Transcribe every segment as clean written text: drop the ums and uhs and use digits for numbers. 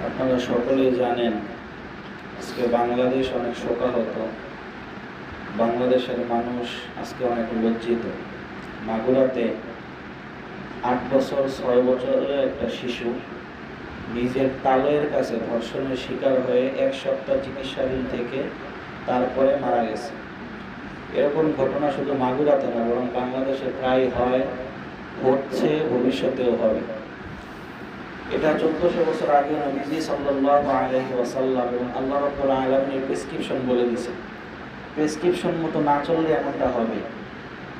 আপনারা সকলেই জানেন আজকে বাংলাদেশ অনেক শোকাহত। বাংলাদেশের মানুষ আজকে অনেক লজ্জিত। মাগুরাতে 8 বছর 6 বছরের একটা শিশু নিজের তালয়ের কাছে ধর্ষণের শিকার হয়ে 1 সপ্তাহ চিকিৎসাধীন থেকে তারপরে মারা গেছে। এরকম ঘটনা শুধু মাগুরাতে না, বরং বাংলাদেশে প্রায় হয়, হচ্ছে, ভবিষ্যতেও হবে। এটা 1400 বছর আগে নবীজি সাল্লাল্লাহু আলাইহি ওয়াসাল্লাম এবং আল্লাহ রাব্বুল আলামিনের প্রেসক্রিপশন বলে দিয়েছে। প্রেসক্রিপশন মতো না চললে এমনটা হবে।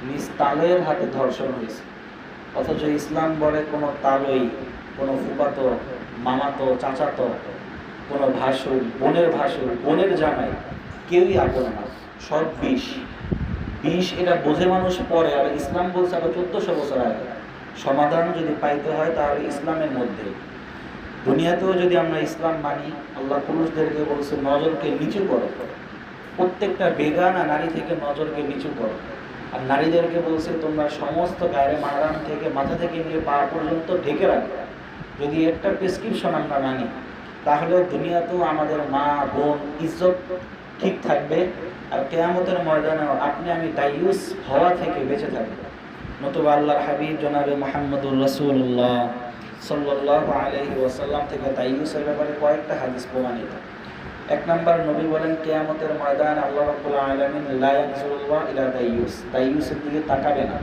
নিজ তালয়ের হাতে ধর্ষণ হয়েছে, অথচ ইসলাম বলে কোনো তালই, কোনো ফুফাতো, মামাতো, চাচাতো, কোনো ভাসুর, বোনের ভাসুর, বোনের জামাই কেউই আপন না, সব বিষ। এটা বোঝে মানুষ পরে, আর ইসলাম বলছে আবার 1400 বছর আগে। সমাধান যদি পাইতে হয় তাহলে ইসলামের মধ্যে। দুনিয়াতেও যদি আমরা ইসলাম মানি, আল্লাহ পুরুষদেরকে বলছে নজরকে নিচু করো, প্রত্যেকটা বেগানা নারী থেকে নজরকে নিচু করো। আর নারীদেরকে বলছে তোমরা সমস্ত গায়ে মারাম থেকে মাথা থেকে নিয়ে পা পর্যন্ত ঢেকে রাখো। যদি একটা প্রেসক্রিপশন আমরা মানি, তাহলে দুনিয়াতেও আমাদের মা বোন ইজ্জত ঠিক থাকবে, আর কিয়ামতের ময়দানে আপনি আমি দায়ুস হওয়া থেকে বেঁচে থাকবো। নতুবা আল্লাহর হাবিব জনাবে মুহাম্মদুর রাসূলুল্লাহ সাল্লাল্লাহু আলাইহি ওয়াসাল্লাম থেকে দায়ুসের ব্যাপারে কয়েকটা হাদিস প্রমাণিত। 1 নম্বর, নবী বলেন কিয়ামতের ময়দানে আল্লাহ রাব্বুল আলামিন লা ইয়ানজুরুল্লাহ ইলা দায়ুসের দিকে তাকাবে না।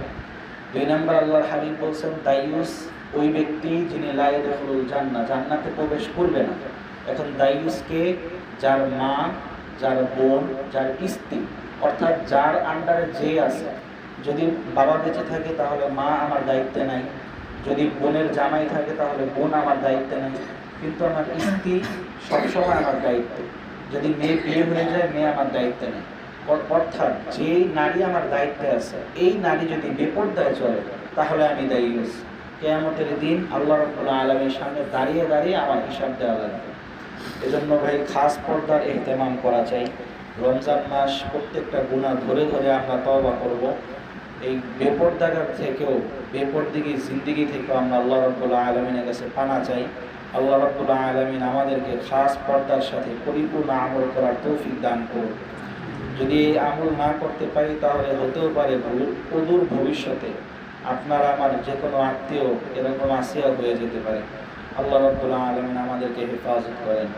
2 নম্বর, আল্লাহর হাবিব বলছেন দায়ুস ওই ব্যক্তি যিনি লা ইয়াদখুলুল জান্নাহ, জান্নাতে প্রবেশ করবে না। এখন দায়ুসকে যার মা, যার বোন, যার স্ত্রী, অর্থাৎ যার আন্ডারে যে আছে, যদি বাবা বেঁচে থাকে তাহলে মা আমার দায়িত্বে নাই, যদি বোনের জামাই থাকে তাহলে বোন আমার দায়িত্বে নাই, কিন্তু আমার স্ত্রী সবসময় আমার দায়িত্ব। যদি মেয়ে বিয়ে হয়ে যায়, মেয়ে আমার দায়িত্বে নেই। অর্থাৎ যেই নারী আমার দায়িত্বে আছে, এই নারী যদি বেপরদায় চলে তাহলে আমি দায়ুস। কিয়ামতের দিন আল্লাহ রাব্বুল আলামিনের সামনে দাঁড়িয়ে দাঁড়িয়ে আমার হিসাব দেওয়া লাগবে। এজন্য ভাই খাস পর্দার ইহতেমাম করা চাই। রমজান মাস প্রত্যেকটা গুনাহ ধরে ধরে আমরা তওবা করব। এই বেপরদাগার থেকেও, বেপরদিগি জিন্দিগি থেকেও আমরা আল্লাহ রাব্বুল আলামিনের কাছে পানা চাই। আল্লাহ রাব্বুল আলামিন আমাদেরকে খাস পর্দার সাথে পরিপূর্ণ আমল করার তৌফিক দান করুন। যদি এই আমল না করতে পারি তাহলে হতেও পারে অদূর ভবিষ্যতে আপনার আমার যে কোনো আত্মীয় এরকম আসিয়া হয়ে যেতে পারে। আল্লাহ রাব্বুল আলামিন আমাদেরকে হেফাজত করেন।